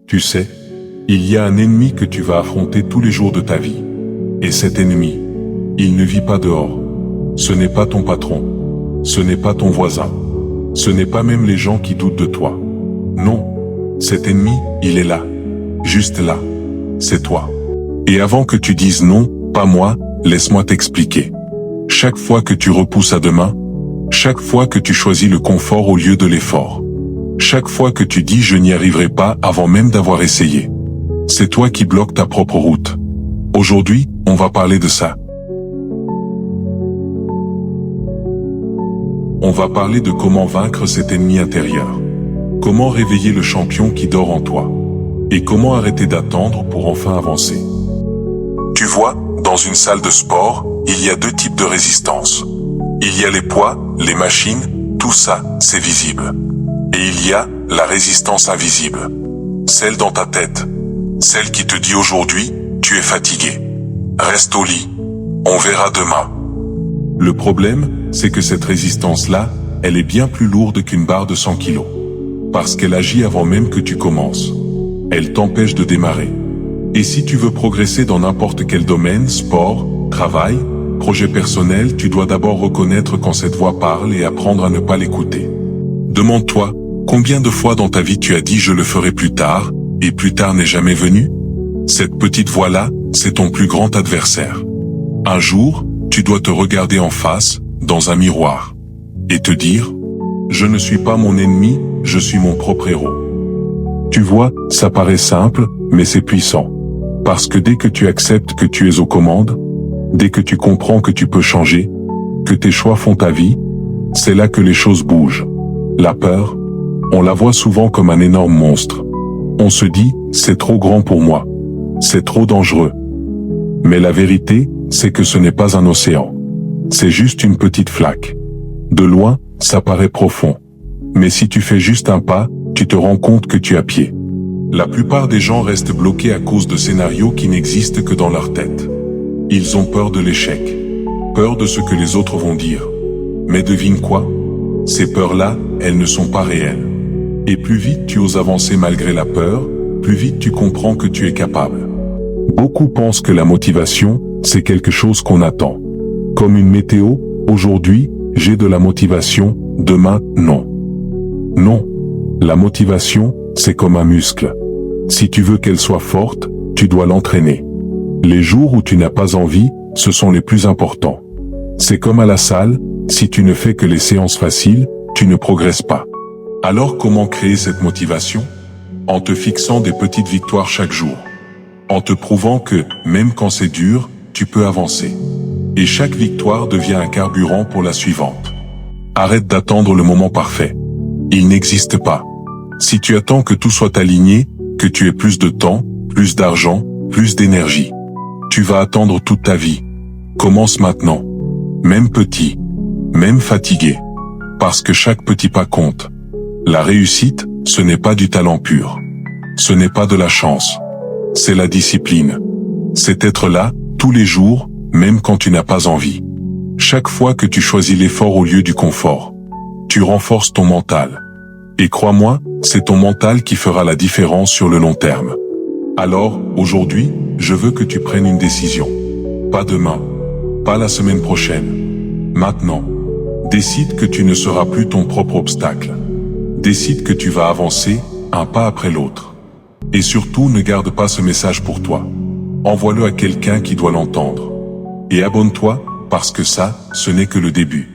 Tu sais, il y a un ennemi que tu vas affronter tous les jours de ta vie. Et cet ennemi, il ne vit pas dehors. Ce n'est pas ton patron. Ce n'est pas ton voisin. Ce n'est pas même les gens qui doutent de toi. Non, cet ennemi, il est là. Juste là. C'est toi. Et avant que tu dises non, pas moi, laisse-moi t'expliquer. Chaque fois que tu repousses à demain, chaque fois que tu choisis le confort au lieu de l'effort, chaque fois que tu dis je n'y arriverai pas avant même d'avoir essayé, c'est toi qui bloques ta propre route. Aujourd'hui, on va parler de ça. On va parler de comment vaincre cet ennemi intérieur. Comment réveiller le champion qui dort en toi. Et comment arrêter d'attendre pour enfin avancer. Tu vois, dans une salle de sport, il y a deux types de résistance. Il y a les poids, les machines, tout ça, c'est visible. Et il y a la résistance invisible. Celle dans ta tête. Celle qui te dit aujourd'hui, tu es fatigué. Reste au lit. On verra demain. Le problème, c'est que cette résistance-là, elle est bien plus lourde qu'une barre de 100 kilos. Parce qu'elle agit avant même que tu commences. Elle t'empêche de démarrer. Et si tu veux progresser dans n'importe quel domaine, sport, travail, projet personnel, tu dois d'abord reconnaître quand cette voix parle et apprendre à ne pas l'écouter. Demande-toi, combien de fois dans ta vie tu as dit je le ferai plus tard, et plus tard n'est jamais venu? Cette petite voix-là, c'est ton plus grand adversaire. Un jour, tu dois te regarder en face, dans un miroir, et te dire, je ne suis pas mon ennemi, je suis mon propre héros. Tu vois, ça paraît simple, mais c'est puissant. Parce que dès que tu acceptes que tu es aux commandes, dès que tu comprends que tu peux changer, que tes choix font ta vie, c'est là que les choses bougent. La peur, on la voit souvent comme un énorme monstre. On se dit, c'est trop grand pour moi. C'est trop dangereux. Mais la vérité, c'est que ce n'est pas un océan. C'est juste une petite flaque. De loin, ça paraît profond. Mais si tu fais juste un pas, tu te rends compte que tu as pied. La plupart des gens restent bloqués à cause de scénarios qui n'existent que dans leur tête. Ils ont peur de l'échec. Peur de ce que les autres vont dire. Mais devine quoi? Ces peurs-là, elles ne sont pas réelles. Et plus vite tu oses avancer malgré la peur, plus vite tu comprends que tu es capable. Beaucoup pensent que la motivation, c'est quelque chose qu'on attend. Comme une météo, aujourd'hui, j'ai de la motivation, demain, non. Non. La motivation, c'est comme un muscle. Si tu veux qu'elle soit forte, tu dois l'entraîner. Les jours où tu n'as pas envie, ce sont les plus importants. C'est comme à la salle, si tu ne fais que les séances faciles, tu ne progresses pas. Alors comment créer cette motivation? En te fixant des petites victoires chaque jour. En te prouvant que, même quand c'est dur, tu peux avancer. Et chaque victoire devient un carburant pour la suivante. Arrête d'attendre le moment parfait. Il n'existe pas. Si tu attends que tout soit aligné, que tu aies plus de temps, plus d'argent, plus d'énergie, tu vas attendre toute ta vie. Commence maintenant. Même petit. Même fatigué. Parce que chaque petit pas compte. La réussite, ce n'est pas du talent pur. Ce n'est pas de la chance. C'est la discipline. C'est être là, tous les jours, même quand tu n'as pas envie. Chaque fois que tu choisis l'effort au lieu du confort, tu renforces ton mental. Et crois-moi, c'est ton mental qui fera la différence sur le long terme. Alors, aujourd'hui, je veux que tu prennes une décision. Pas demain. Pas la semaine prochaine. Maintenant. Décide que tu ne seras plus ton propre obstacle. Décide que tu vas avancer, un pas après l'autre. Et surtout, ne garde pas ce message pour toi. Envoie-le à quelqu'un qui doit l'entendre. Et abonne-toi, parce que ça, ce n'est que le début.